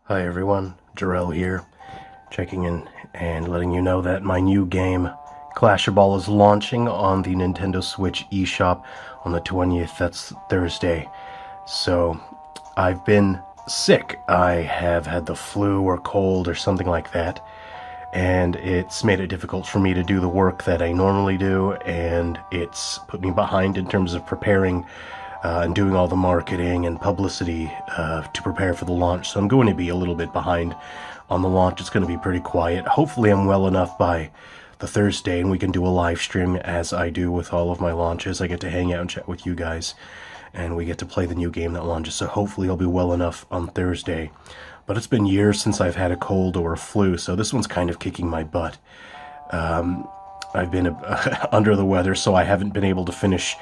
Hi everyone, Jarrell here, checking in and letting you know that my new game, CLASHERBALL, is launching on the Nintendo Switch eShop on the 20th, that's Thursday. So, I've been sick. I have had the flu or cold or something like that, and it's made it difficult for me to do the work that I normally do, and it's put me behind in terms of preparing and doing all the marketing and publicity to prepare for the launch. So I'm going to be a little bit behind on the launch. It's going to be pretty quiet. Hopefully I'm well enough by the Thursday and we can do a live stream as I do with all of my launches. I get to hang out and chat with you guys and we get to play the new game that launches. So hopefully I'll be well enough on Thursday. But it's been years since I've had a cold or a flu, so this one's kind of kicking my butt. I've been under the weather, so I haven't been able to finish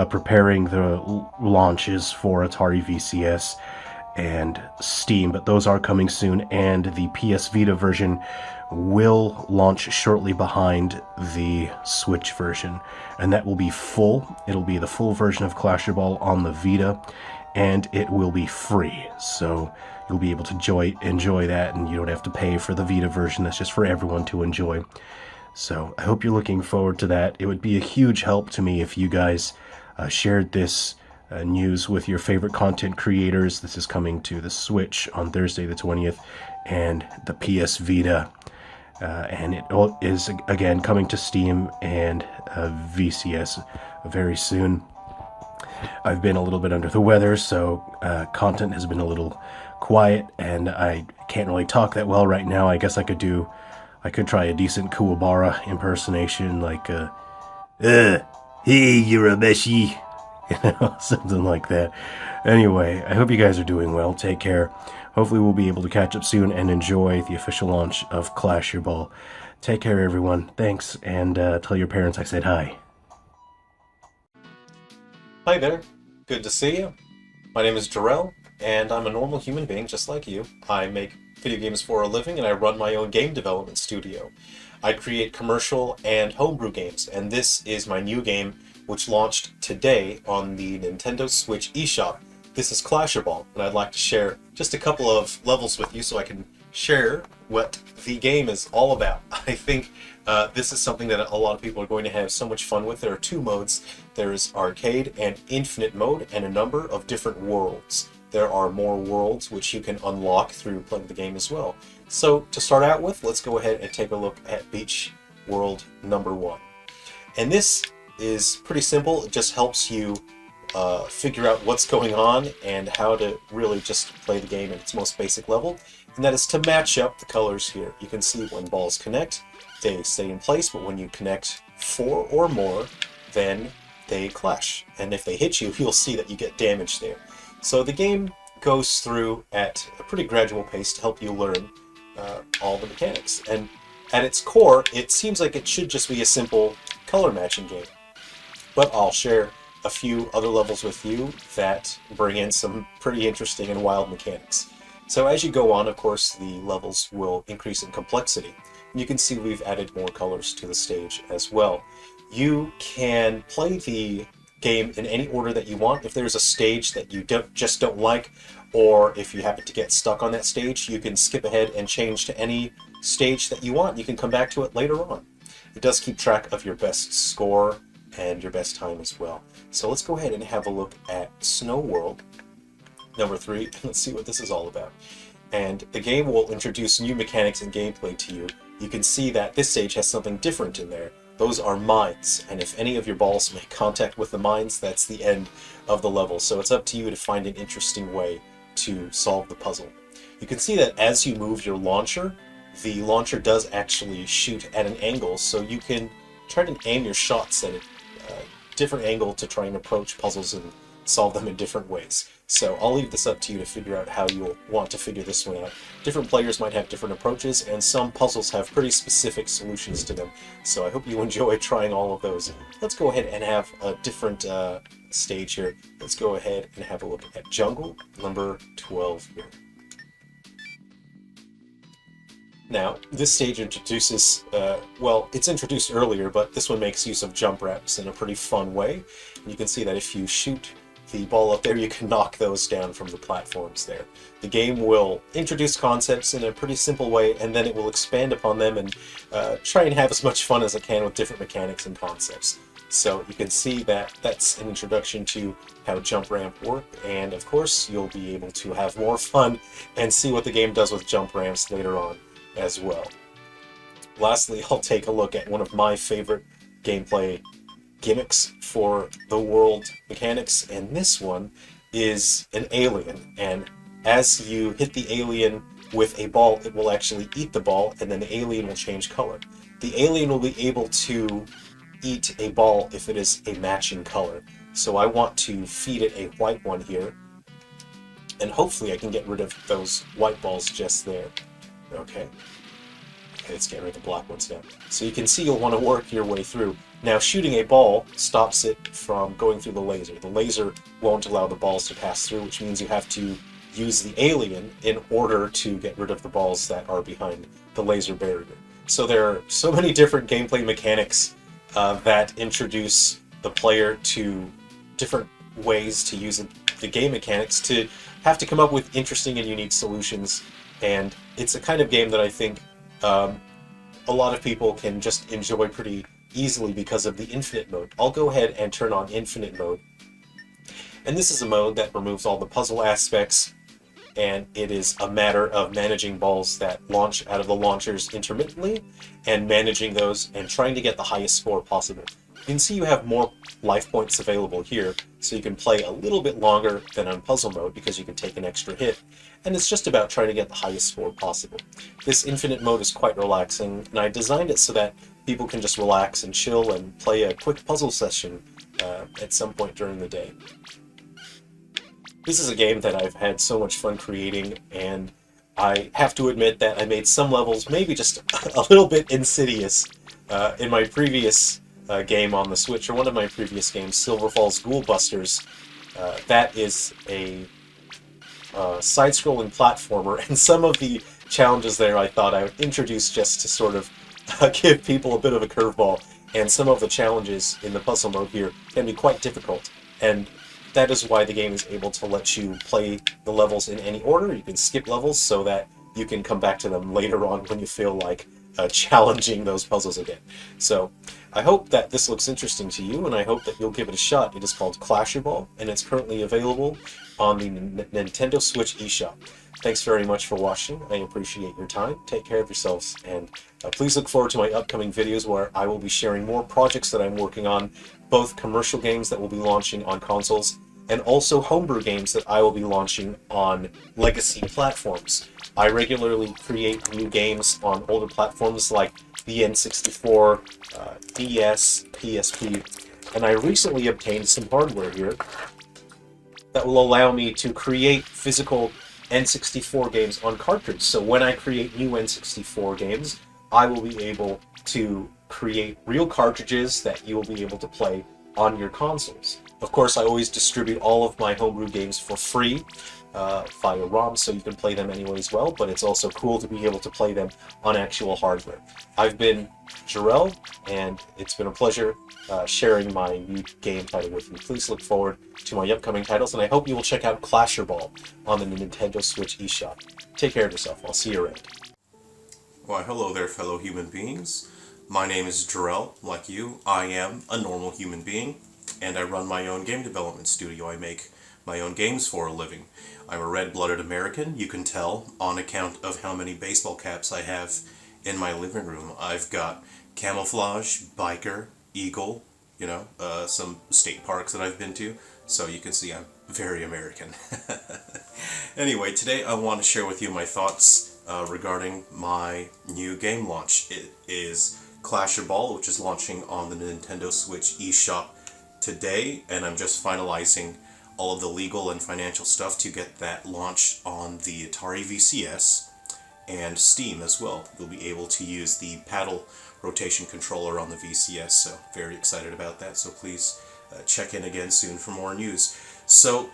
preparing the launches for Atari VCS and Steam, but those are coming soon, and the PS Vita version will launch shortly behind the Switch version, and that will be full. It'll be the full version of CLASHERBALL on the Vita, and it will be free, so you'll be able to enjoy that, and you don't have to pay for the Vita version. That's just for everyone to enjoy. So I hope you're looking forward to that. It would be a huge help to me if you guys shared this news with your favorite content creators. This is coming to the Switch on Thursday the 20th and the PS Vita. And it is, again, coming to Steam and VCS very soon. I've been a little bit under the weather, so content has been a little quiet, and I can't really talk that well right now. I guess I could try a decent Kuwabara impersonation, like, hey, Urameshi, something like that. Anyway, I hope you guys are doing well. Take care. Hopefully we'll be able to catch up soon and enjoy the official launch of CLASHERBALL. Take care, everyone. Thanks, and tell your parents I said hi. Hi there, good to see you. My name is Jarrell, and I'm a normal human being just like you. I make video games for a living, and I run my own game development studio. I create commercial and homebrew games, and this is my new game, which launched today on the Nintendo Switch eShop. This is CLASHERBALL, and I'd like to share just a couple of levels with you so I can share what the game is all about. I think this is something that a lot of people are going to have so much fun with. There are two modes. There is arcade and infinite mode, and a number of different worlds. There are more worlds which you can unlock through playing the game as well. So to start out with, let's go ahead and take a look at Beach World number 1. And this is pretty simple. It just helps you figure out what's going on and how to really just play the game at its most basic level. And that is to match up the colors here. You can see when balls connect, they stay in place, but when you connect 4 or more, then they clash. And if they hit you, you'll see that you get damage there. So the game goes through at a pretty gradual pace to help you learn all the mechanics. And at its core, it seems like it should just be a simple color matching game. But I'll share a few other levels with you that bring in some pretty interesting and wild mechanics. So as you go on, of course, the levels will increase in complexity. And you can see we've added more colors to the stage as well. You can play the game in any order that you want. If there's a stage that you just don't like, or if you happen to get stuck on that stage, you can skip ahead and change to any stage that you want. You can come back to it later on. It does keep track of your best score and your best time as well. So let's go ahead and have a look at Snow World number 3. Let's see what this is all about. And the game will introduce new mechanics and gameplay to you. You can see that this stage has something different in there. Those are mines, and if any of your balls make contact with the mines, that's the end of the level. So it's up to you to find an interesting way to solve the puzzle. You can see that as you move your launcher, the launcher does actually shoot at an angle, so you can try to aim your shots at a different angle to try and approach puzzles and solve them in different ways. So I'll leave this up to you to figure out how you'll want to figure this one out. Different players might have different approaches, and some puzzles have pretty specific solutions to them. So I hope you enjoy trying all of those. Let's go ahead and have a different stage here. Let's go ahead and have a look at Jungle number 12 here. Now, this stage introduces, well, it's introduced earlier, but this one makes use of jump wraps in a pretty fun way. And you can see that if you shoot the ball up there, you can knock those down from the platforms there. The game will introduce concepts in a pretty simple way, and then it will expand upon them and try and have as much fun as it can with different mechanics and concepts. So you can see that that's an introduction to how jump ramp work, and of course you'll be able to have more fun and see what the game does with jump ramps later on as well. Lastly, I'll take a look at one of my favorite gameplay gimmicks for the world mechanics, and this one is an alien, and as you hit the alien with a ball, it will actually eat the ball, and then the alien will change color. The alien will be able to eat a ball if it is a matching color. So I want to feed it a white one here, and hopefully I can get rid of those white balls just there. Okay, let's get rid of the black ones now. So you can see you'll want to work your way through. Now shooting a ball stops it from going through the laser. The laser won't allow the balls to pass through, which means you have to use the alien in order to get rid of the balls that are behind the laser barrier. So there are so many different gameplay mechanics that introduce the player to different ways to use the game mechanics to have to come up with interesting and unique solutions. And it's a kind of game that I think a lot of people can just enjoy pretty easily because of the infinite mode. I'll go ahead and turn on infinite mode. And this is a mode that removes all the puzzle aspects, and it is a matter of managing balls that launch out of the launchers intermittently, and managing those and trying to get the highest score possible. You can see you have more life points available here, so you can play a little bit longer than on puzzle mode because you can take an extra hit, and it's just about trying to get the highest score possible. This infinite mode is quite relaxing, and I designed it so that people can just relax and chill and play a quick puzzle session at some point during the day. This is a game that I've had so much fun creating, and I have to admit that I made some levels maybe just a little bit insidious. In my previous game on the Switch, or one of my previous games, Silver Falls Ghoul Busters, that is a side-scrolling platformer, and some of the challenges there I thought I would introduce just to sort of give people a bit of a curveball, and some of the challenges in the puzzle mode here can be quite difficult, and that is why the game is able to let you play the levels in any order. You can skip levels so that you can come back to them later on when you feel like challenging those puzzles again. So I hope that this looks interesting to you, and I hope that you'll give it a shot. It is called CLASHERBALL, and it's currently available on the Nintendo Switch eShop. Thanks very much for watching. I appreciate your time. Take care of yourselves, and please look forward to my upcoming videos where I will be sharing more projects that I'm working on, both commercial games that will be launching on consoles, and also homebrew games that I will be launching on legacy platforms. I regularly create new games on older platforms like the N64, DS, PSP, and I recently obtained some hardware here that will allow me to create physical N64 games on cartridge. So when I create new N64 games, I will be able to create real cartridges that you will be able to play on your consoles. Of course, I always distribute all of my homebrew games for free via ROM, so you can play them anyway as well, but it's also cool to be able to play them on actual hardware. I've been Jarell, and it's been a pleasure sharing my new game title with you. Please look forward to my upcoming titles, and I hope you will check out CLASHERBALL on the Nintendo Switch eShop. Take care of yourself. I'll see you around. Why, hello there, fellow human beings. My name is Jarell. Like you, I am a normal human being, and I run my own game development studio. I make my own games for a living. I'm a red-blooded American, you can tell, on account of how many baseball caps I have in my living room. I've got camouflage, biker, eagle, you know, some state parks that I've been to, so you can see I'm very American. Anyway, today I want to share with you my thoughts regarding my new game launch. It is CLASHERBALL, which is launching on the Nintendo Switch eShop today, and I'm just finalizing all of the legal and financial stuff to get that launched on the Atari VCS and Steam as well. You'll be able to use the paddle rotation controller on the VCS, so very excited about that. So please check in again soon for more news. So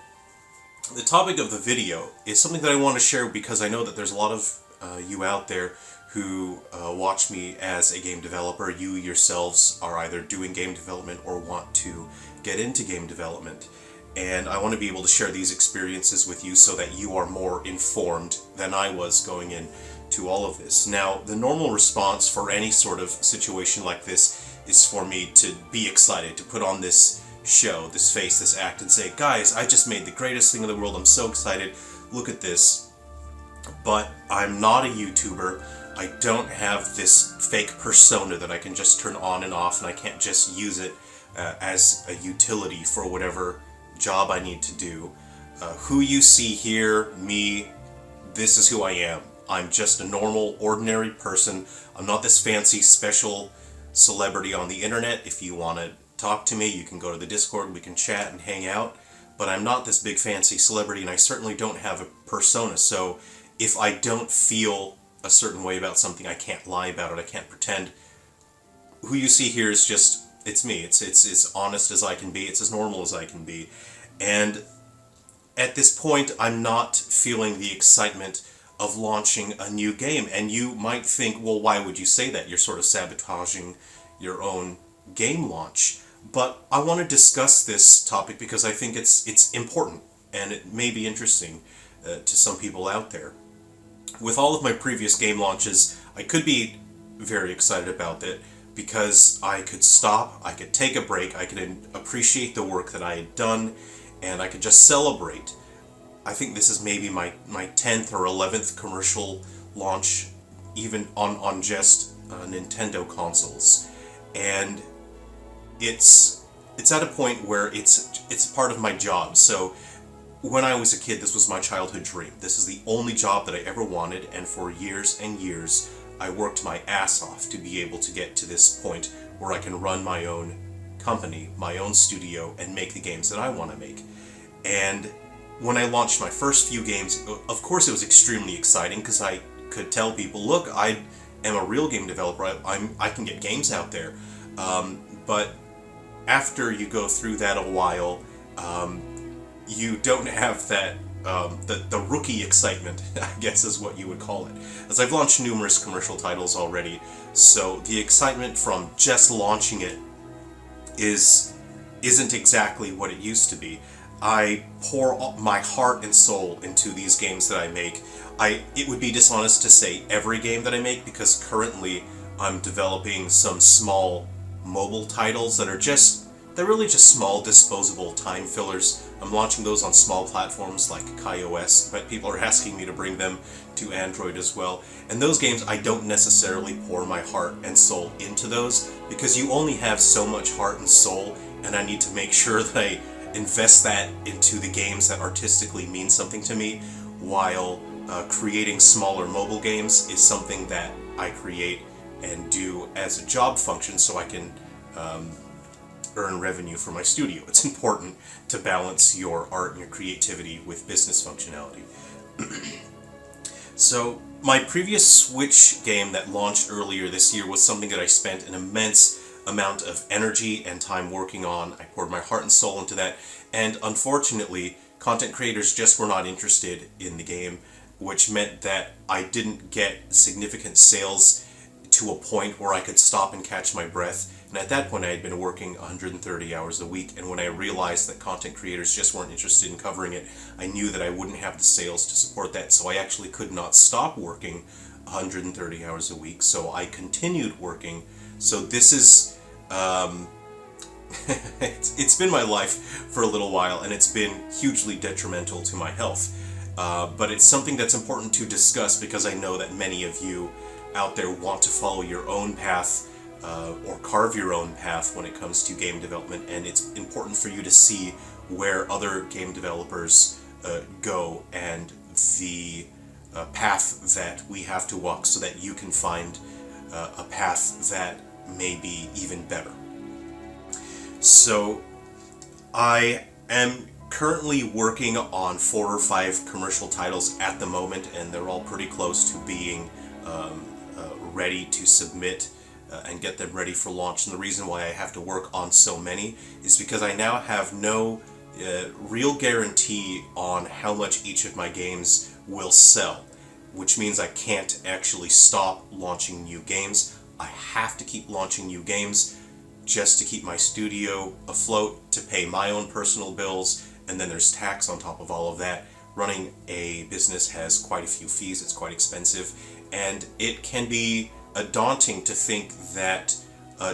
the topic of the video is something that I want to share because I know that there's a lot of you out there who watch me as a game developer. You yourselves are either doing game development or want to get into game development. and I want to be able to share these experiences with you so that you are more informed than I was going into all of this. Now, the normal response for any sort of situation like this is for me to be excited, to put on this show, this face, this act, and say, guys, I just made the greatest thing in the world, I'm so excited, look at this. But I'm not a YouTuber. I don't have this fake persona that I can just turn on and off, and I can't just use it as a utility for whatever job I need to do. Who you see here, me, this is who I am. I'm just a normal, ordinary person. I'm not this fancy, special celebrity on the internet. If you want to talk to me, you can go to the Discord, we can chat and hang out. But I'm not this big fancy celebrity, and I certainly don't have a persona. So if I don't feel a certain way about something, I can't lie about it, I can't pretend. Who you see here is just, it's me. It's as honest as I can be, it's as normal as I can be. And at this point, I'm not feeling the excitement of launching a new game. And you might think, well, why would you say that? You're sort of sabotaging your own game launch. But I want to discuss this topic because I think it's important, and it may be interesting to some people out there. With all of my previous game launches, I could be very excited about it because I could stop, I could take a break, I could appreciate the work that I had done, and I could just celebrate. I think this is maybe my 10th or 11th commercial launch, even on just Nintendo consoles. And it's at a point where it's part of my job. So when I was a kid, this was my childhood dream. This is the only job that I ever wanted, and for years and years, I worked my ass off to be able to get to this point where I can run my own company, my own studio, and make the games that I want to make. And when I launched my first few games, of course it was extremely exciting because I could tell people, look, I am a real game developer, I can get games out there. But after you go through that a while, you don't have that, the rookie excitement, I guess is what you would call it. As I've launched numerous commercial titles already, so the excitement from just launching it isn't exactly what it used to be. I pour my heart and soul into these games that I make. It would be dishonest to say every game that I make, because currently I'm developing some small mobile titles that are they're really just small disposable time fillers. I'm launching those on small platforms like iOS, but people are asking me to bring them to Android as well. And those games, I don't necessarily pour my heart and soul into those, because you only have so much heart and soul, and I need to make sure that I invest that into the games that artistically mean something to me, while creating smaller mobile games is something that I create and do as a job function so I can earn revenue for my studio. It's important to balance your art and your creativity with business functionality. So my previous Switch game that launched earlier this year was something that I spent an immense amount of energy and time working on. I poured my heart and soul into that, and unfortunately content creators just were not interested in the game, which meant that I didn't get significant sales to a point where I could stop and catch my breath. And at that point I had been working 130 hours a week, and when I realized that content creators just weren't interested in covering it, I knew that I wouldn't have the sales to support that, so I actually could not stop working 130 hours a week, so I continued working. So this is it's been my life for a little while, and it's been hugely detrimental to my health. But it's something that's important to discuss, because I know that many of you out there want to follow your own path, or carve your own path when it comes to game development, and it's important for you to see where other game developers go, and the path that we have to walk, so that you can find a path that may be even better. So I am currently working on 4 or 5 commercial titles at the moment, and they're all pretty close to being ready to submit and get them ready for launch. And the reason why I have to work on so many is because I now have no real guarantee on how much each of my games will sell, which means I can't actually stop launching new games. I have to keep launching new games just to keep my studio afloat, to pay my own personal bills, and then there's tax on top of all of that. Running a business has quite a few fees, it's quite expensive, and it can be daunting to think that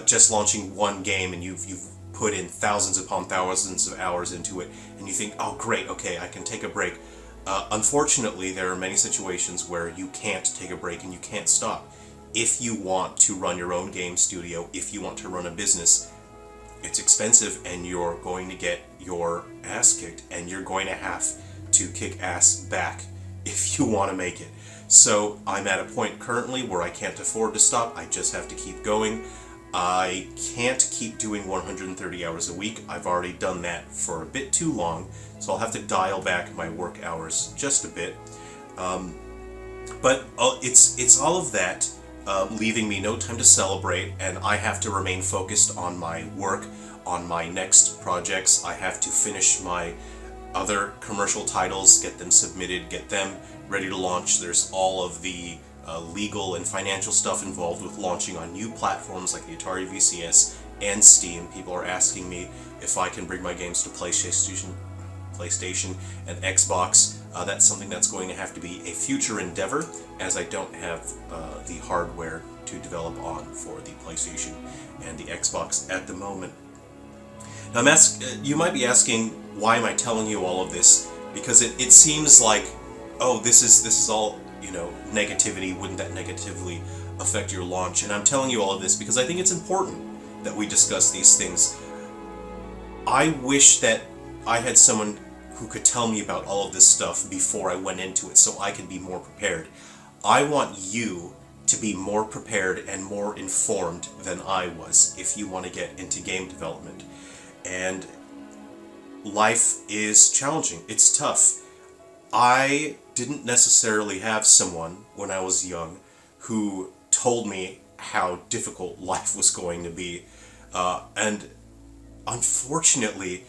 just launching one game and you've put in thousands upon thousands of hours into it, and you think, oh great, okay, I can take a break. Unfortunately, there are many situations where you can't take a break and you can't stop. If you want to run your own game studio, if you want to run a business, it's expensive and you're going to get your ass kicked, and you're going to have to kick ass back if you want to make it. So I'm at a point currently where I can't afford to stop. I just have to keep going. I can't keep doing 130 hours a week. I've already done that for a bit too long, so I'll have to dial back my work hours just a bit. But it's all of that, leaving me no time to celebrate, and I have to remain focused on my work, on my next projects. I have to finish my other commercial titles, get them submitted, get them ready to launch. There's all of the legal and financial stuff involved with launching on new platforms like the Atari VCS and Steam. People are asking me if I can bring my games to PlayStation and Xbox. That's something that's going to have to be a future endeavor, as I don't have the hardware to develop on for the PlayStation and the Xbox at the moment. Now, you might be asking, why am I telling you all of this? Because it seems like, oh, this is all, negativity. Wouldn't that negatively affect your launch? And I'm telling you all of this because I think it's important that we discuss these things. I wish that I had someone who could tell me about all of this stuff before I went into it, so I could be more prepared. I want you to be more prepared and more informed than I was if you want to get into game development. And life is challenging. It's tough. I didn't necessarily have someone when I was young who told me how difficult life was going to be. And unfortunately,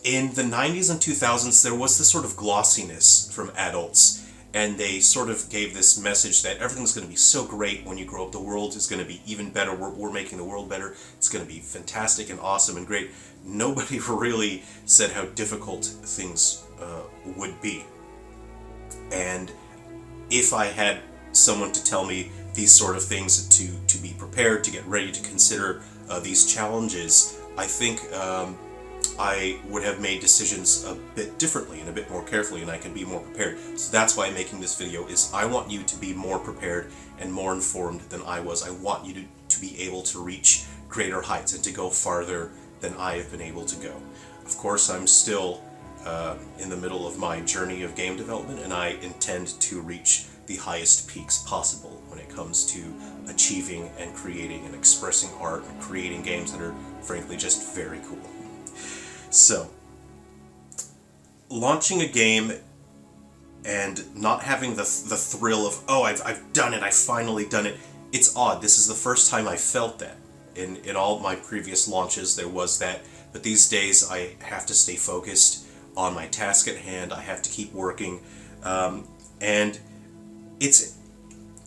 in the 90s and 2000s, there was this sort of glossiness from adults, and they sort of gave this message that everything's going to be so great when you grow up. The world is going to be even better. We're making the world better. It's going to be fantastic and awesome and great. Nobody really said how difficult things would be. And if I had someone to tell me these sort of things, to be prepared, to get ready to consider these challenges, I think I would have made decisions a bit differently and a bit more carefully, and I could be more prepared. So that's why I'm making this video, is I want you to be more prepared and more informed than I was. I want you to be able to reach greater heights and to go farther than I have been able to go. Of course, I'm still in the middle of my journey of game development, and I intend to reach the highest peaks possible when it comes to achieving and creating and expressing art and creating games that are frankly just very cool. So, launching a game and not having the thrill of, oh, I've done it, I've finally done it, it's odd. This is the first time I felt that. In all my previous launches there was that, but these days I have to stay focused on my task at hand. I have to keep working, and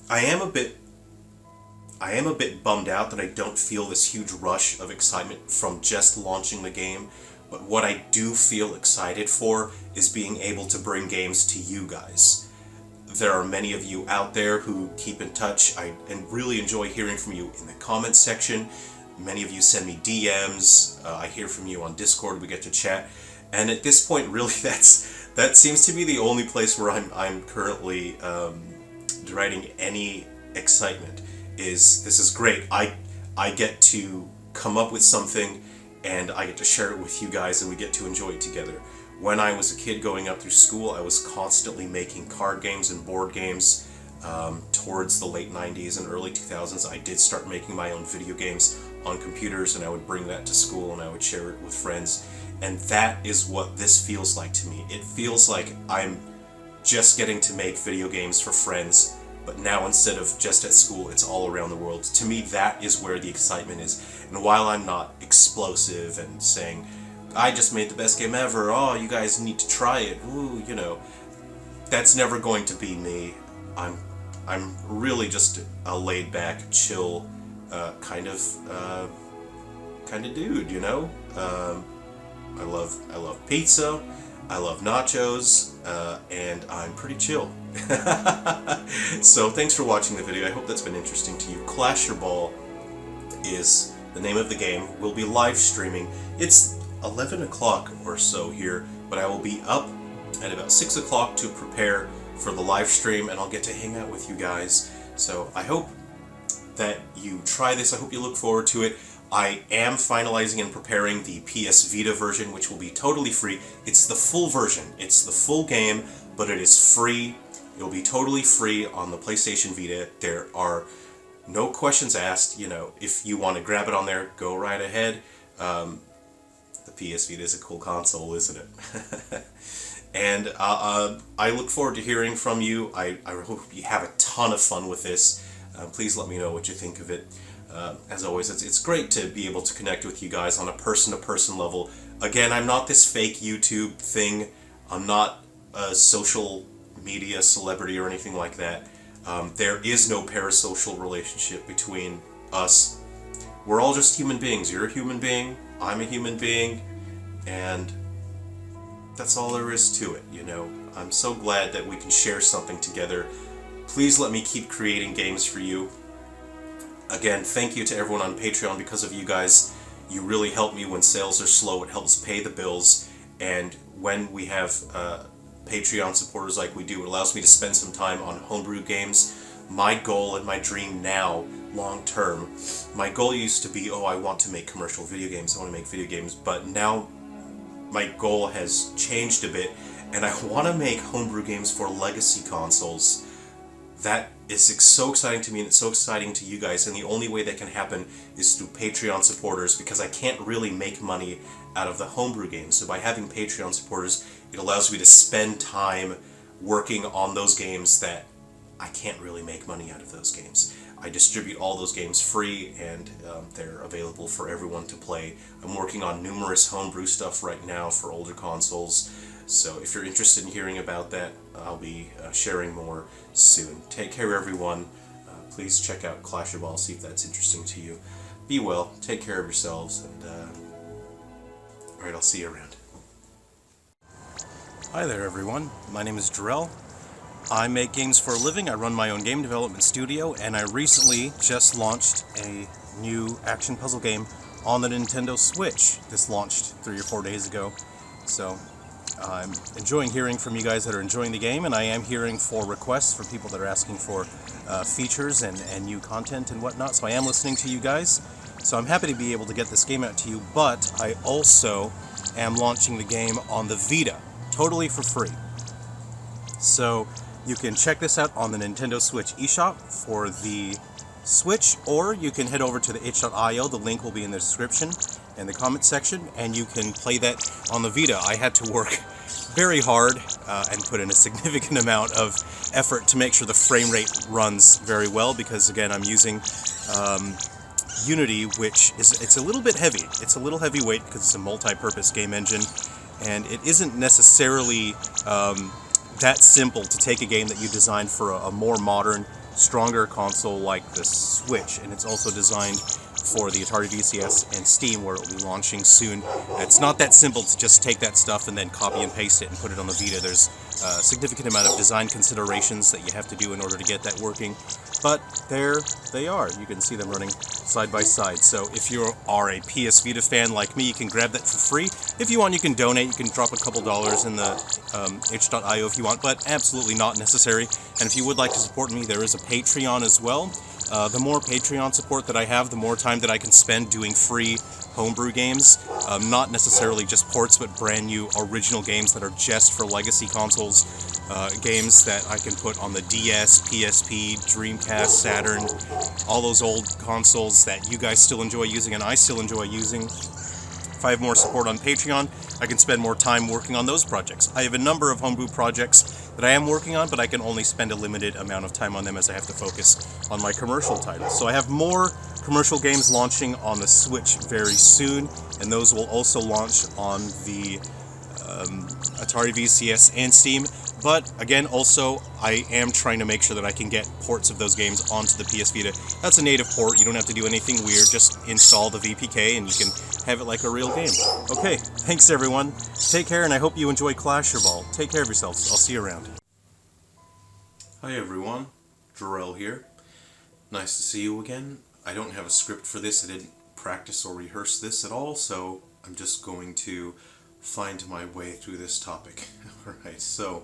I am a bit bummed out that I don't feel this huge rush of excitement from just launching the game. But what I do feel excited for is being able to bring games to you guys. There are many of you out there who keep in touch. and really enjoy hearing from you in the comments section. Many of you send me DMs. I hear from you on Discord. We get to chat. And at this point, really, that seems to be the only place where I'm currently deriving any excitement. This is great. I get to come up with something, and I get to share it with you guys, and we get to enjoy it together. When I was a kid going up through school, I was constantly making card games and board games. Towards the late 90s and early 2000s, I did start making my own video games on computers, and I would bring that to school and I would share it with friends. And that is what this feels like to me. It feels like I'm just getting to make video games for friends, but now instead of just at school, it's all around the world. To me, that is where the excitement is. And while I'm not explosive and saying, I just made the best game ever, oh, you guys need to try it, ooh, that's never going to be me. I'm really just a laid-back, chill kind of dude, I love pizza. I love nachos, and I'm pretty chill. So thanks for watching the video. I hope that's been interesting to you. CLASHERBALL is the name of the game. We'll be live streaming. It's 11 o'clock or so here, but I will be up at about 6 o'clock to prepare for the live stream, and I'll get to hang out with you guys. So I hope that you try this. I hope you look forward to it. I am finalizing and preparing the PS Vita version, which will be totally free. It's the full version. It's the full game, but it is free. It'll be totally free on the PlayStation Vita. There are no questions asked. You know, if you want to grab it on there, go right ahead. The PS Vita is a cool console, isn't it? And I look forward to hearing from you. I hope you have a ton of fun with this. Please let me know what you think of it. As always, it's great to be able to connect with you guys on a person-to-person level. Again, I'm not this fake YouTube thing. I'm not a social media celebrity or anything like that. There is no parasocial relationship between us. We're all just human beings. You're a human being, I'm a human being, and that's all there is to it, you know. I'm so glad that we can share something together. Please let me keep creating games for you. Again, thank you to everyone on Patreon. Because of you guys, you really help me when sales are slow. It helps pay the bills. And when we have Patreon supporters like we do, it allows me to spend some time on homebrew games. My goal and my dream now, long term, my goal used to be, I want to make commercial video games. I want to make video games. But now my goal has changed a bit, and I want to make homebrew games for legacy consoles. That is so exciting to me, and it's so exciting to you guys, and the only way that can happen is through Patreon supporters, because I can't really make money out of the homebrew games. So by having Patreon supporters, it allows me to spend time working on those games that I can't really make money out of those games. I distribute all those games free, and they're available for everyone to play. I'm working on numerous homebrew stuff right now for older consoles. So if you're interested in hearing about that, I'll be sharing more soon. Take care, everyone. Please check out CLASHERBALL, see if that's interesting to you. Be well, take care of yourselves, and alright, I'll see you around. Hi there, everyone. My name is Jarrell. I make games for a living. I run my own game development studio, and I recently just launched a new action puzzle game on the Nintendo Switch. This launched 3 or 4 days ago. So I'm enjoying hearing from you guys that are enjoying the game, and I am hearing for requests from people that are asking for features and new content and whatnot, so I am listening to you guys. So I'm happy to be able to get this game out to you, but I also am launching the game on the Vita, totally for free. So you can check this out on the Nintendo Switch eShop for the Switch, or you can head over to the itch.io. The link will be in the description and the comment section, and you can play that on the Vita. I had to work very hard and put in a significant amount of effort to make sure the frame rate runs very well, because again, I'm using Unity, which it's a little bit heavy. It's a little heavyweight because it's a multi-purpose game engine, and it isn't necessarily that simple to take a game that you designed for a more modern, stronger console like the Switch, and it's also designed for the Atari VCS and Steam, where it will be launching soon. It's not that simple to just take that stuff and then copy and paste it and put it on the Vita. There's a significant amount of design considerations that you have to do in order to get that working, but there they are. You can see them running side by side. So if you are a PS Vita fan like me, you can grab that for free. If you want, you can donate. You can drop a couple dollars in the itch.io if you want, but absolutely not necessary. And if you would like to support me, there is a Patreon as well. The more Patreon support that I have, the more time that I can spend doing free homebrew games. Not necessarily just ports, but brand new original games that are just for legacy consoles. Games that I can put on the DS, PSP, Dreamcast, Saturn, all those old consoles that you guys still enjoy using and I still enjoy using. If I have more support on Patreon, I can spend more time working on those projects. I have a number of homebrew projects that I am working on, but I can only spend a limited amount of time on them as I have to focus on my commercial titles. So I have more commercial games launching on the Switch very soon, and those will also launch on the Atari VCS and Steam. But again, also, I am trying to make sure that I can get ports of those games onto the PS Vita. That's a native port. You don't have to do anything weird. Just install the VPK and you can have it like a real game. Okay, thanks everyone. Take care, and I hope you enjoy CLASHERBALL. Take care of yourselves. I'll see you around. Hi everyone, Jarrell here. Nice to see you again. I don't have a script for this. I didn't practice or rehearse this at all, so I'm just going to find my way through this topic. Alright, so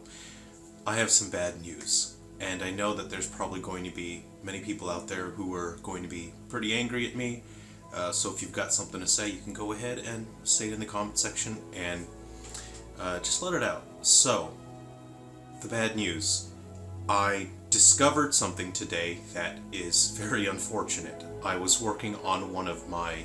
I have some bad news, and I know that there's probably going to be many people out there who are going to be pretty angry at me, so if you've got something to say, you can go ahead and say it in the comment section and just let it out. So, the bad news. I discovered something today that is very unfortunate. I was working on one of my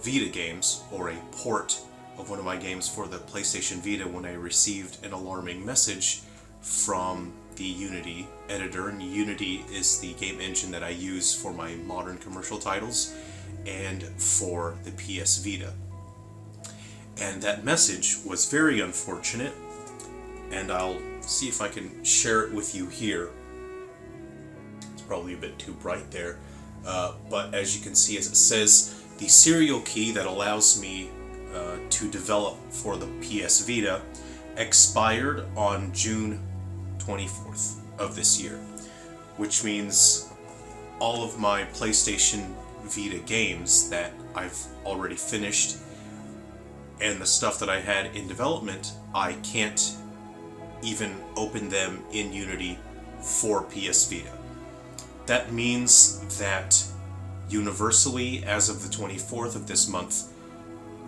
Vita games, or a port of one of my games for the PlayStation Vita, when I received an alarming message from the Unity editor. And Unity is the game engine that I use for my modern commercial titles and for the PS Vita. And that message was very unfortunate, and I'll see if I can share it with you here. It's probably a bit too bright there, but as you can see, as it says, the serial key that allows me to develop for the PS Vita expired on June 24th of this year, which means all of my PlayStation Vita games that I've already finished and the stuff that I had in development, I can't even open them in Unity for PS Vita. That means that universally, as of the 24th of this month,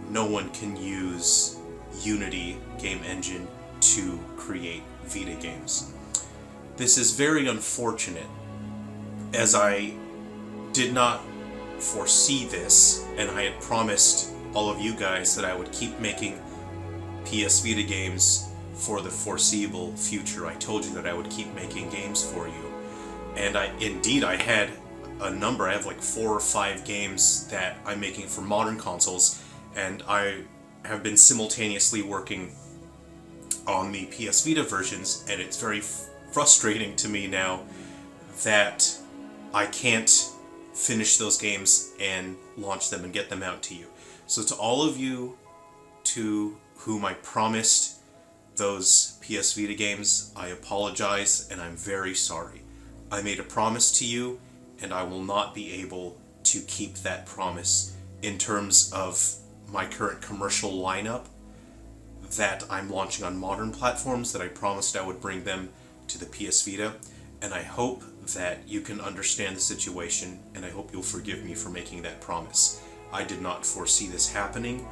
no one can use Unity game engine to create Vita games. This is very unfortunate, as I did not foresee this, and I had promised all of you guys that I would keep making PS Vita games for the foreseeable future. I told you that I would keep making games for you, and I had a number. I have like 4 or 5 games that I'm making for modern consoles, and I have been simultaneously working on the PS Vita versions, and it's very frustrating to me now that I can't finish those games and launch them and get them out to you. So to all of you to whom I promised those PS Vita games, I apologize, and I'm very sorry. I made a promise to you, and I will not be able to keep that promise in terms of my current commercial lineup that I'm launching on modern platforms, that I promised I would bring them to the PS Vita. And I hope that you can understand the situation, and I hope you'll forgive me for making that promise. I did not foresee this happening.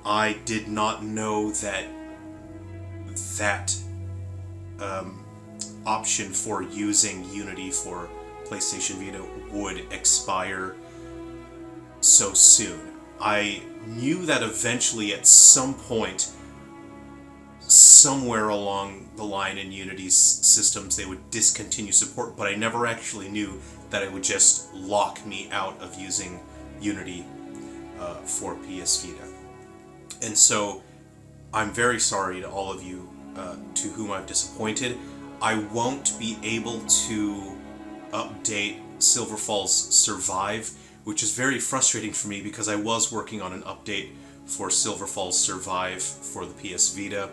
I did not know that option for using Unity for PlayStation Vita would expire so soon. I knew that eventually, at some point, somewhere along the line in Unity's systems, they would discontinue support, but I never actually knew that it would just lock me out of using Unity for PS Vita. And so I'm very sorry to all of you to whom I've disappointed. I won't be able to update Silver Falls Survive, which is very frustrating for me because I was working on an update for Silver Falls Survive for the PS Vita.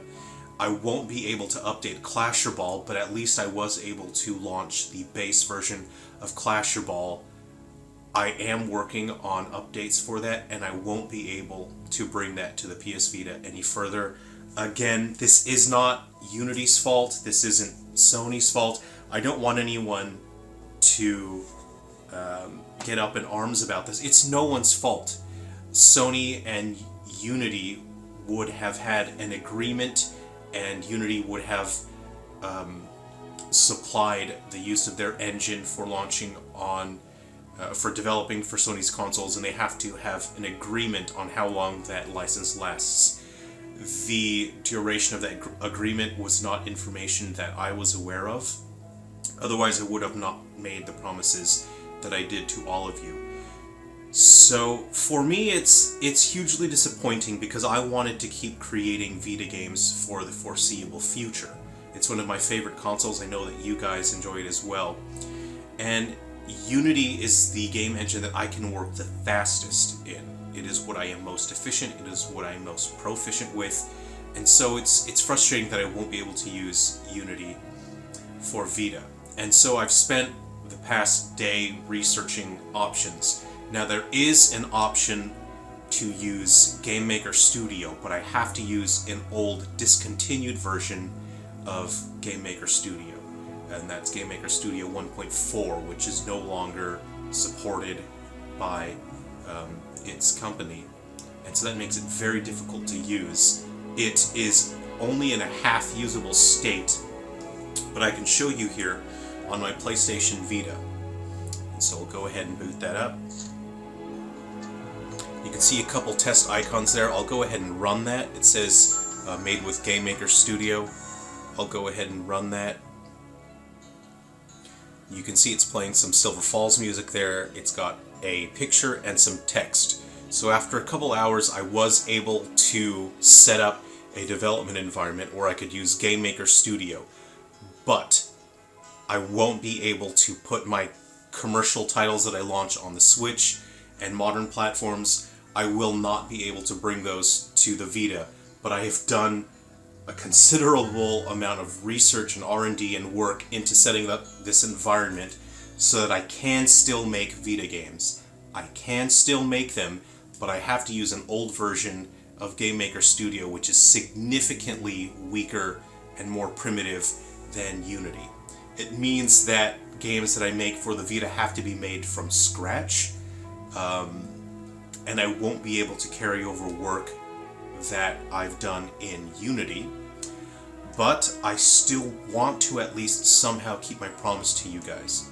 I won't be able to update CLASHERBALL, but at least I was able to launch the base version of CLASHERBALL. I am working on updates for that, and I won't be able to bring that to the PS Vita any further. Again, this is not Unity's fault. This isn't Sony's fault. I don't want anyone to get up in arms about this. It's no one's fault. Sony and Unity would have had an agreement, and Unity would have supplied the use of their engine for launching on for developing for Sony's consoles, and they have to have an agreement on how long that license lasts. The duration of that agreement was not information that I was aware of. Otherwise, I would have not made the promises that I did to all of you. So for me, it's hugely disappointing because I wanted to keep creating Vita games for the foreseeable future. It's one of my favorite consoles. I know that you guys enjoy it as well. And Unity is the game engine that I can work the fastest in. It is what I am most efficient, it is what I am most proficient with, and so it's frustrating that I won't be able to use Unity for Vita. And so I've spent the past day researching options. Now there is an option to use Game Maker Studio, but I have to use an old discontinued version of Game Maker Studio, and that's Game Maker Studio 1.4, which is no longer supported by its company, and so that makes it very difficult to use. It is only in a half usable state, but I can show you here on my PlayStation Vita. And so we'll go ahead and boot that up. You can see a couple test icons there. I'll go ahead and run that. It says made with Game Maker Studio. I'll go ahead and run that. You can see it's playing some Silver Falls music there. It's got a picture and some text. So after a couple hours, I was able to set up a development environment where I could use Game Maker Studio. But I won't be able to put my commercial titles that I launch on the Switch and modern platforms. I will not be able to bring those to the Vita, but I have done a considerable amount of research and R&D and work into setting up this environment so that I can still make Vita games. I can still make them, but I have to use an old version of Game Maker Studio, which is significantly weaker and more primitive than Unity. It means that games that I make for the Vita have to be made from scratch, and I won't be able to carry over work that I've done in Unity, but I still want to at least somehow keep my promise to you guys.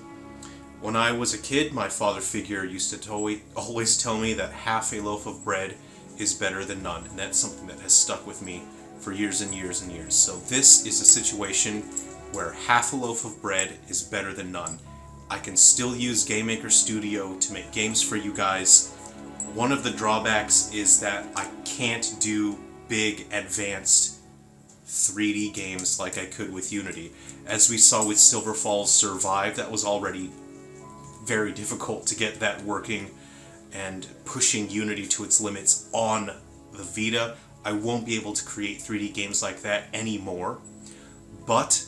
When I was a kid, my father figure used to always tell me that half a loaf of bread is better than none, and that's something that has stuck with me for years and years and years. So this is a situation where half a loaf of bread is better than none. I can still use Game Maker Studio to make games for you guys. One of the drawbacks is that I can't do big, advanced 3D games like I could with Unity. As we saw with Silver Falls Survive, that was already very difficult to get that working, and pushing Unity to its limits on the Vita. I won't be able to create 3D games like that anymore, but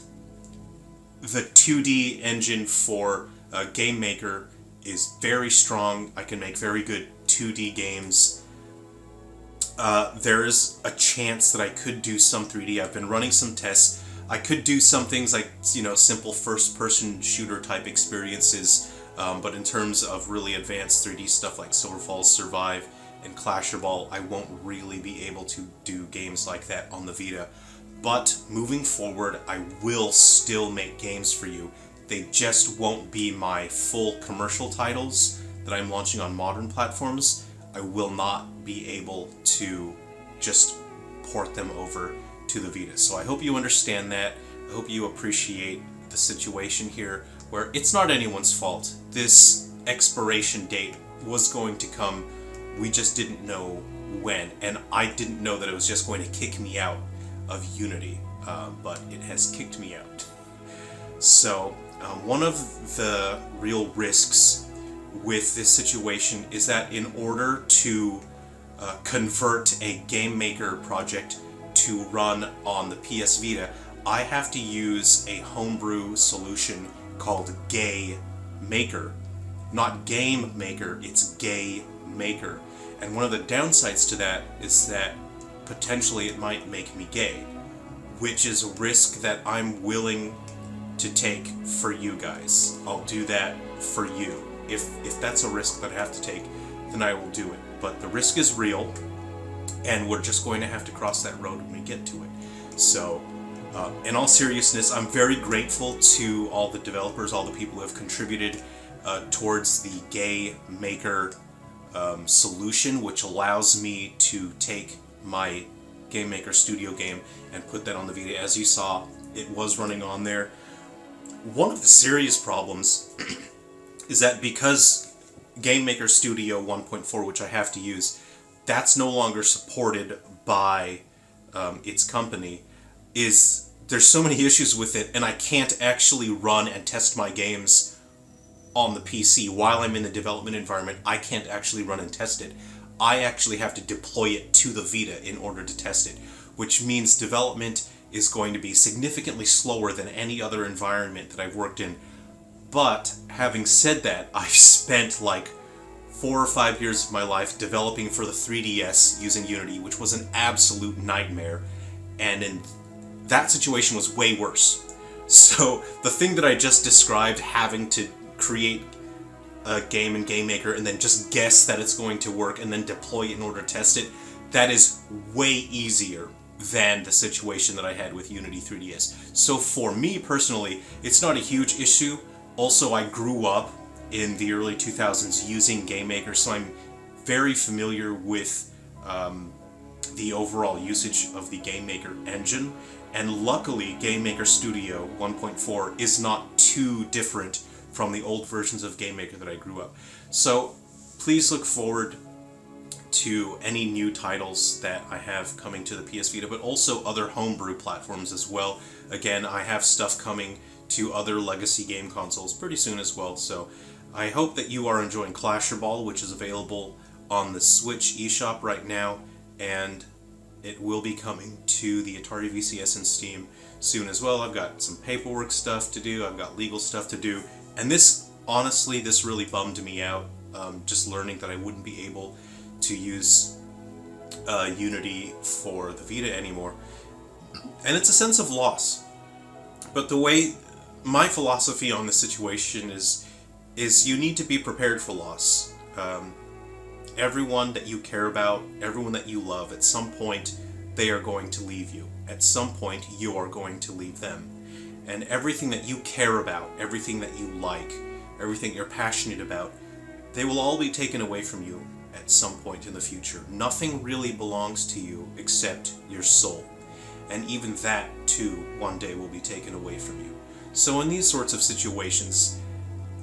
the 2D engine for Game Maker is very strong. I can make very good 2D games. There is a chance that I could do some 3D. I've been running some tests. I could do some things like, simple first-person shooter type experiences, but in terms of really advanced 3D stuff like Silver Falls Survive and CLASHERBALL, I won't really be able to do games like that on the Vita. But moving forward, I will still make games for you. They just won't be my full commercial titles that I'm launching on modern platforms. I will not be able to just port them over to the Vita. So I hope you understand that. I hope you appreciate the situation here, where it's not anyone's fault. This expiration date was going to come. We just didn't know when, and I didn't know that it was just going to kick me out of Unity, but it has kicked me out. So one of the real risks with this situation is that in order to convert a Game Maker project to run on the PS Vita, I have to use a homebrew solution called Gay Maker. Not Game Maker, it's Gay Maker. And one of the downsides to that is that potentially it might make me gay, which is a risk that I'm willing to take for you guys. I'll do that for you. If that's a risk that I have to take, then I will do it. But the risk is real, and we're just going to have to cross that road when we get to it. So, in all seriousness, I'm very grateful to all the developers, all the people who have contributed towards the Gay Maker solution, which allows me to take my Game Maker Studio game and put that on the Vita. As you saw, it was running on there. One of the serious problems is that because Game Maker Studio 1.4, which I have to use, that's no longer supported by its company, is there's so many issues with it, and I can't actually run and test my games on the PC while I'm in the development environment. I can't actually run and test it. I actually have to deploy it to the Vita in order to test it, which means development is going to be significantly slower than any other environment that I've worked in. But having said that, I've spent like 4 or 5 years of my life developing for the 3DS using Unity, which was an absolute nightmare, and in that situation was way worse. So the thing that I just described, having to create a game in Game Maker and then just guess that it's going to work and then deploy it in order to test it, that is way easier than the situation that I had with Unity 3DS. So for me personally, it's not a huge issue. Also, I grew up in the early 2000s using Game Maker, so I'm very familiar with the overall usage of the Game Maker engine. And luckily, Game Maker Studio 1.4 is not too different from the old versions of Game Maker that I grew up. So please look forward to any new titles that I have coming to the PS Vita, but also other homebrew platforms as well. Again, I have stuff coming to other legacy game consoles pretty soon as well, so I hope that you are enjoying CLASHERBALL, which is available on the Switch eShop right now, and it will be coming to the Atari VCS and Steam soon as well. I've got some paperwork stuff to do, I've got legal stuff to do, and this, honestly, this really bummed me out, just learning that I wouldn't be able to use Unity for the Vita anymore. And it's a sense of loss. But the way, my philosophy on this situation is you need to be prepared for loss. Everyone that you care about, everyone that you love, at some point they are going to leave you. At some point you are going to leave them. And everything that you care about, everything that you like, everything you're passionate about, they will all be taken away from you at some point in the future. Nothing really belongs to you except your soul. And even that, too, one day will be taken away from you. So in these sorts of situations,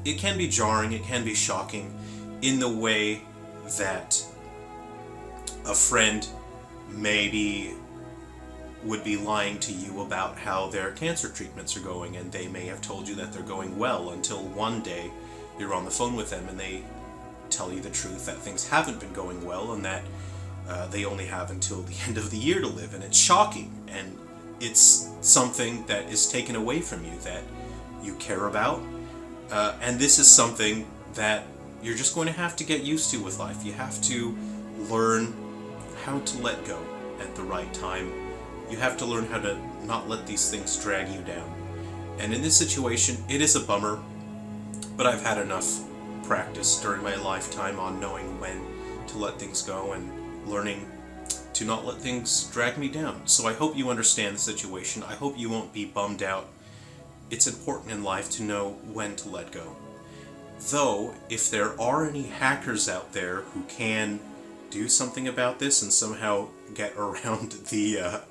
it can be jarring, it can be shocking, in the way that a friend maybe would be lying to you about how their cancer treatments are going, and they may have told you that they're going well until one day you're on the phone with them and they tell you the truth that things haven't been going well and that they only have until the end of the year to live. And it's shocking, and it's something that is taken away from you that you care about, and this is something that you're just going to have to get used to with life. You have to learn how to let go at the right time. You have to learn how to not let these things drag you down. And in this situation, it is a bummer, but I've had enough practice during my lifetime on knowing when to let things go and learning to not let things drag me down. So I hope you understand the situation. I hope you won't be bummed out. It's important in life to know when to let go. Though, if there are any hackers out there who can do something about this and somehow get around the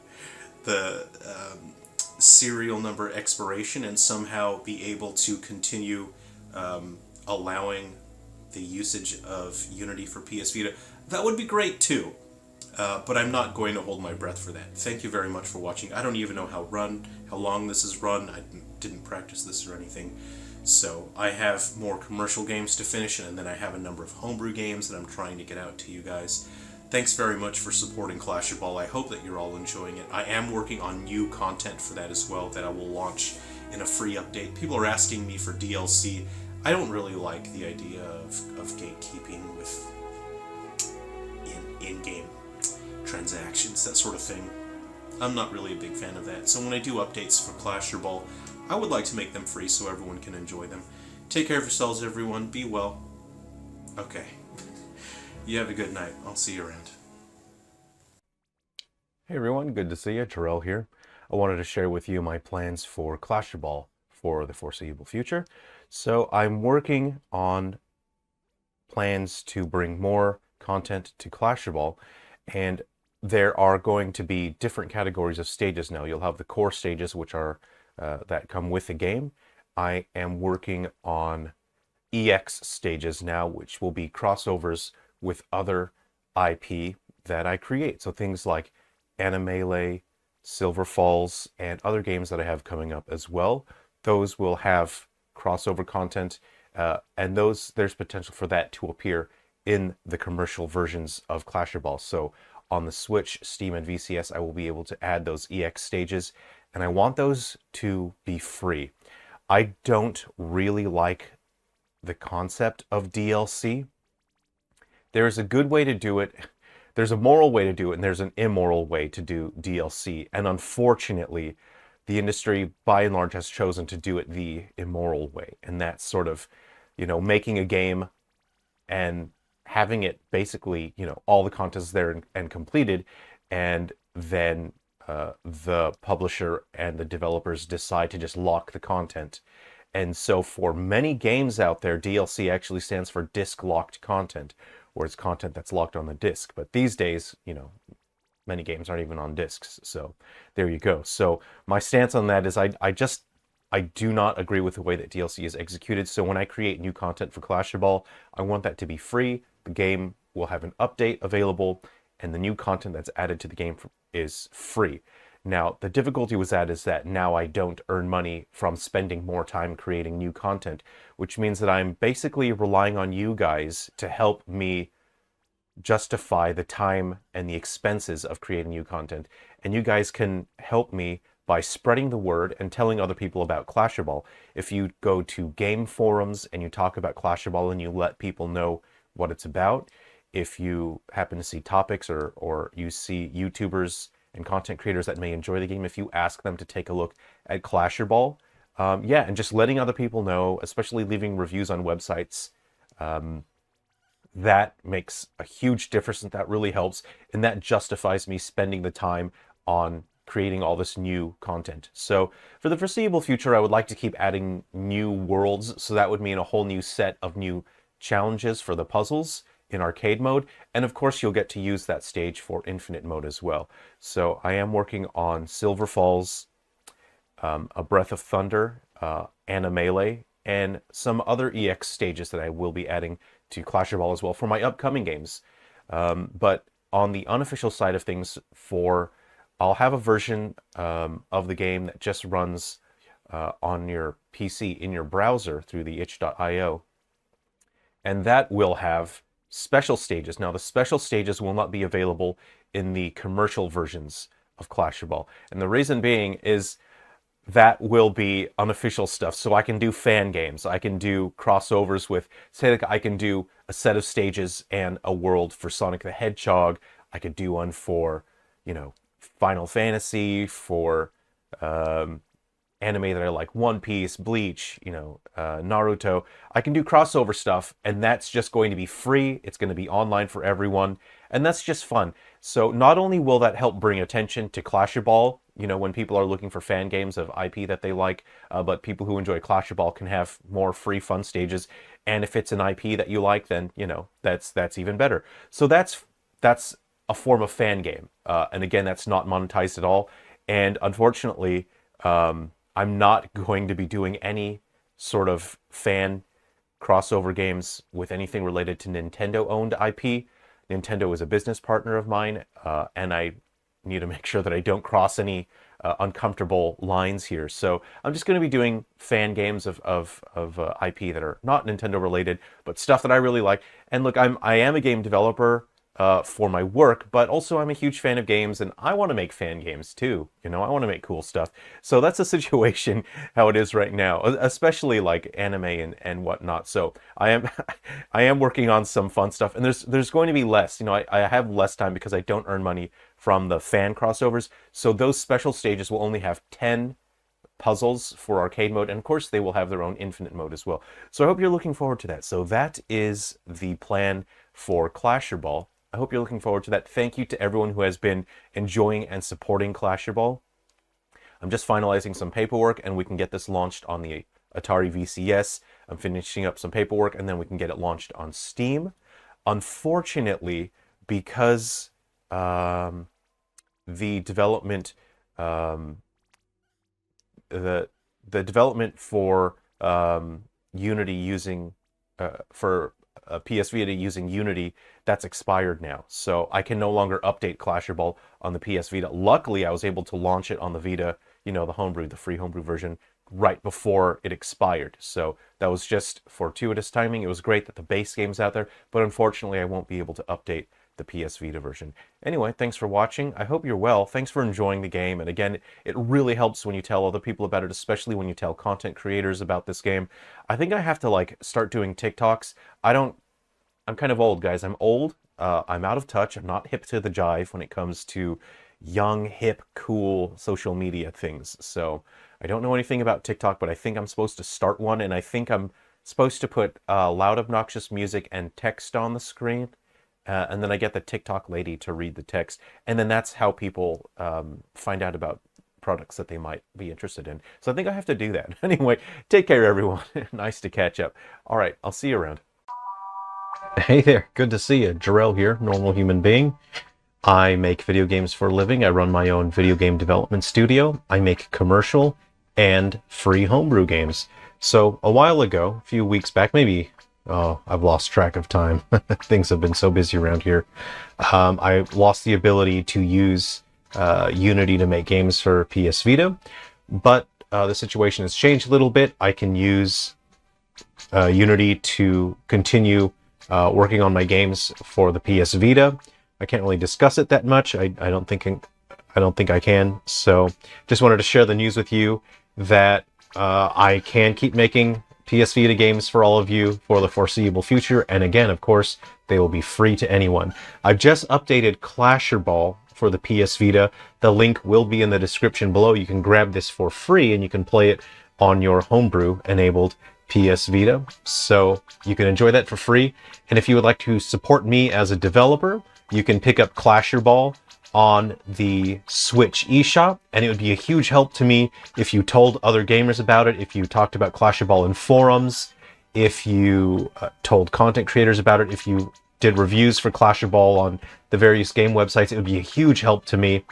serial number expiration and somehow be able to continue allowing the usage of Unity for PS Vita, that would be great too. But I'm not going to hold my breath for that. Thank you very much for watching. I don't even know how long this is run. I didn't practice this or anything. So I have more commercial games to finish, and then I have a number of homebrew games that I'm trying to get out to you guys. Thanks very much for supporting CLASHERBALL. I hope that you're all enjoying it. I am working on new content for that as well that I will launch in a free update. People are asking me for DLC. I don't really like the idea of gatekeeping with in-game transactions, that sort of thing. I'm not really a big fan of that. So when I do updates for CLASHERBALL, I would like to make them free so everyone can enjoy them. Take care of yourselves, everyone. Be well. Okay. You have a good night. I'll see you around. Hey everyone, good to see you. Terrell here. I wanted to share with you my plans for CLASHERBALL for the foreseeable future. So I'm working on plans to bring more content to CLASHERBALL, and there are going to be different categories of stages now. You'll have the core stages, which are that come with the game. I am working on EX stages now, which will be crossovers with other IP that I create. So things like Animelee, Silver Falls, and other games that I have coming up as well. Those will have crossover content, and there's potential for that to appear in the commercial versions of CLASHERBALL. So on the Switch, Steam, and VCS, I will be able to add those EX stages, and I want those to be free. I don't really like the concept of DLC. There's a good way to do it. There's a moral way to do it, and there's an immoral way to do DLC. And unfortunately, the industry, by and large, has chosen to do it the immoral way. And that's sort of, making a game and having it basically, all the content's there and completed, and then the publisher and the developers decide to just lock the content. And so for many games out there, DLC actually stands for disc locked content, where it's content that's locked on the disc. But these days, many games aren't even on discs. So there you go. So my stance on that is I do not agree with the way that DLC is executed. So when I create new content for CLASHERBALL, I want that to be free. The game will have an update available, and the new content that's added to the game is free. Now, the difficulty with that is that now I don't earn money from spending more time creating new content, which means that I'm basically relying on you guys to help me justify the time and the expenses of creating new content. And you guys can help me by spreading the word and telling other people about CLASHERBALL. If you go to game forums and you talk about CLASHERBALL and you let people know what it's about, if you happen to see topics or you see YouTubers and content creators that may enjoy the game, if you ask them to take a look at CLASHERBALL, and just letting other people know, especially leaving reviews on websites, that makes a huge difference, and that really helps, and that justifies me spending the time on creating all this new content. So for the foreseeable future, I would like to keep adding new worlds, so that would mean a whole new set of new challenges for the puzzles in arcade mode, and of course you'll get to use that stage for infinite mode as well. So I am working on Silver Falls, A Breath of Thunder, Animele, and some other EX stages that I will be adding to CLASHERBALL as well for my upcoming games. But on the unofficial side of things, I'll have a version of the game that just runs on your PC in your browser through the itch.io, and that will have special stages. Now, the special stages will not be available in the commercial versions of CLASHERBALL, and the reason being is that will be unofficial stuff. So I can do fan games, I can do crossovers with, say, like I can do a set of stages and a world for Sonic the Hedgehog. I could do one for, Final Fantasy, for anime that I like, One Piece, Bleach, Naruto. I can do crossover stuff, and that's just going to be free. It's going to be online for everyone, and that's just fun. So not only will that help bring attention to CLASHERBALL, when people are looking for fan games of IP that they like, but people who enjoy CLASHERBALL can have more free fun stages. And if it's an IP that you like, then that's even better. So that's a form of fan game, and again, that's not monetized at all. And unfortunately, I'm not going to be doing any sort of fan crossover games with anything related to Nintendo-owned IP. Nintendo is a business partner of mine, and I need to make sure that I don't cross any uncomfortable lines here. So I'm just going to be doing fan games of IP that are not Nintendo related, but stuff that I really like. And look, I am a game developer for my work, but also I'm a huge fan of games, and I want to make fan games too. I want to make cool stuff. So that's the situation how it is right now, especially like anime and whatnot. So I am working on some fun stuff, and there's going to be less. I have less time because I don't earn money from the fan crossovers. So those special stages will only have 10 puzzles for arcade mode, and of course they will have their own infinite mode as well. So I hope you're looking forward to that. So that is the plan for CLASHERBALL. I hope you're looking forward to that. Thank you to everyone who has been enjoying and supporting CLASHERBALL. I'm just finalizing some paperwork, and we can get this launched on the Atari VCS. I'm finishing up some paperwork, and then we can get it launched on Steam. Unfortunately, because the development the development for Unity using for PS Vita using Unity, that's expired now. So I can no longer update CLASHERBALL on the PS Vita. Luckily, I was able to launch it on the Vita, you know, the homebrew, the free homebrew version, right before it expired. So that was just fortuitous timing. It was great that the base game's out there, but unfortunately I won't be able to update the PS Vita version. Anyway, thanks for watching. I hope you're well. Thanks for enjoying the game. And again, it really helps when you tell other people about it, especially when you tell content creators about this game. I think I have to like start doing TikToks. I'm kind of old, guys. I'm old. I'm out of touch. I'm not hip to the jive when it comes to young, hip, cool social media things. So I don't know anything about TikTok, but I think I'm supposed to start one, and I think I'm supposed to put loud, obnoxious music and text on the screen, and then I get the TikTok lady to read the text, and then that's how people find out about products that they might be interested in. So I think I have to do that. Anyway, take care, everyone. Nice to catch up. All right, I'll see you around. Hey there, good to see you. Jarrell here, normal human being. I make video games for a living. I run my own video game development studio. I make commercial and free homebrew games. So a while ago, a few weeks back, maybe, oh, I've lost track of time. Things have been so busy around here. I lost the ability to use Unity to make games for PS Vita, but the situation has changed a little bit. I can use Unity to continue working on my games for the PS Vita. I can't really discuss it that much. I don't think I can. So just wanted to share the news with you that I can keep making PS Vita games for all of you for the foreseeable future. And again, of course, they will be free to anyone. I've just updated CLASHERBALL for the PS Vita. The link will be in the description below. You can grab this for free and you can play it on your homebrew enabled PS Vita. So you can enjoy that for free. And if you would like to support me as a developer, you can pick up CLASHERBALL on the Switch eShop, and it would be a huge help to me if you told other gamers about it, if you talked about CLASHERBALL in forums, if you told content creators about it, if you did reviews for CLASHERBALL on the various game websites. It would be a huge help to me.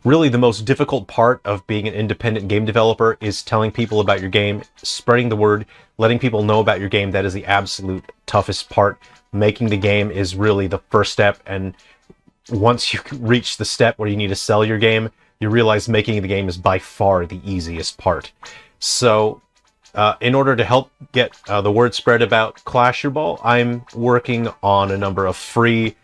Really, the most difficult part of being an independent game developer is telling people about your game, spreading the word, letting people know about your game. That is the absolute toughest part. Making the game is really the first step, and once you reach the step where you need to sell your game, you realize making the game is by far the easiest part. So in order to help get the word spread about CLASHERBALL, I'm working on a number of free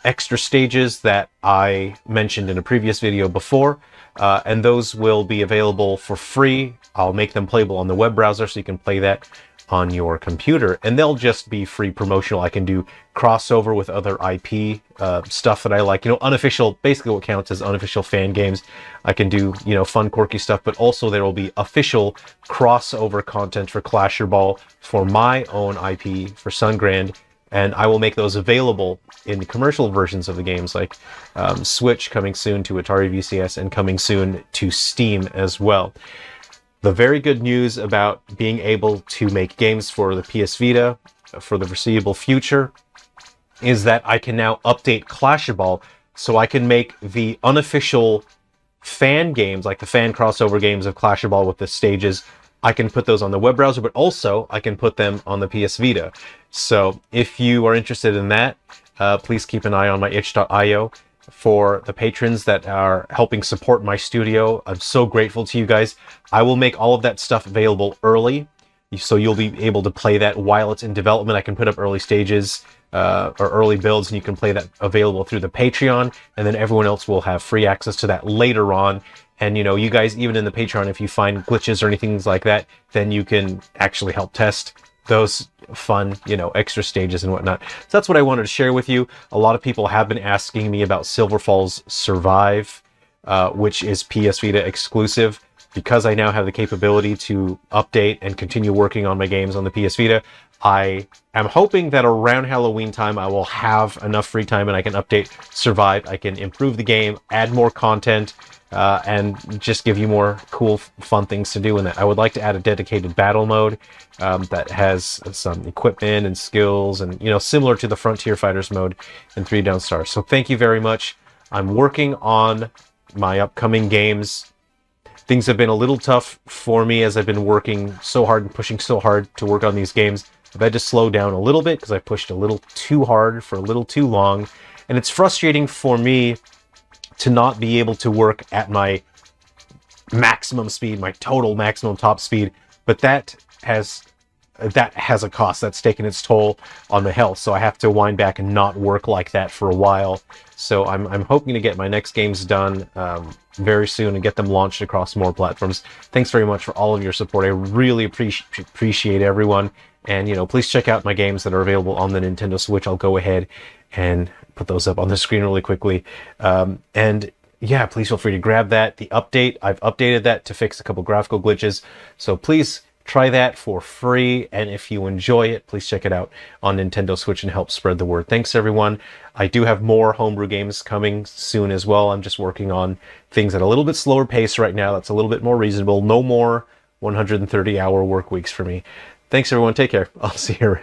extra stages that I mentioned in a previous video before, and those will be available for free. I'll make them playable on the web browser so you can play that on your computer, and they'll just be free promotional. I can do crossover with other IP stuff that I like, unofficial, basically what counts as unofficial fan games. I can do, fun, quirky stuff, but also there will be official crossover content for CLASHERBALL for my own IP, for Sungrand, and I will make those available in commercial versions of the games, like Switch coming soon to Atari VCS and coming soon to Steam as well. The very good news about being able to make games for the PS Vita for the foreseeable future is that I can now update CLASHERBALL, so I can make the unofficial fan games, like the fan crossover games of CLASHERBALL with the stages. I can put those on the web browser, but also I can put them on the PS Vita. So if you are interested in that, please keep an eye on my itch.io. For the patrons that are helping support my studio, I'm so grateful to you guys. I will make all of that stuff available early, so you'll be able to play that while it's in development. I can put up early stages or early builds, and you can play that available through the Patreon, and then everyone else will have free access to that later on. And you guys, even in the Patreon, if you find glitches or anything like that, then you can actually help test those fun, extra stages and whatnot. So that's what I wanted to share with you. A lot of people have been asking me about Silver Falls Survive, which is PS Vita exclusive. Because I now have the capability to update and continue working on my games on the PS Vita, I am hoping that around Halloween time I will have enough free time and I can update Survive. I can improve the game, add more content, and just give you more cool, fun things to do in that. I would like to add a dedicated battle mode that has some equipment and skills and, similar to the Frontier Fighters mode in 3 Down Stars. So thank you very much. I'm working on my upcoming games. Things have been a little tough for me as I've been working so hard and pushing so hard to work on these games. I've had to slow down a little bit because I pushed a little too hard for a little too long. And it's frustrating for me to not be able to work at my maximum speed, my total maximum top speed, but that has a cost. That's taken its toll on my health, so I have to wind back and not work like that for a while. So I'm hoping to get my next games done very soon and get them launched across more platforms. Thanks very much for all of your support. I really appreciate everyone. And, you know, please check out my games that are available on the Nintendo Switch. I'll go ahead and put those up on the screen really quickly. And yeah, please feel free to grab that. The update, I've updated that to fix a couple graphical glitches. So please try that for free. And if you enjoy it, please check it out on Nintendo Switch and help spread the word. Thanks, everyone. I do have more homebrew games coming soon as well. I'm just working on things at a little bit slower pace right now. That's a little bit more reasonable. No more 130-hour work weeks for me. Thanks, everyone. Take care. I'll see you around.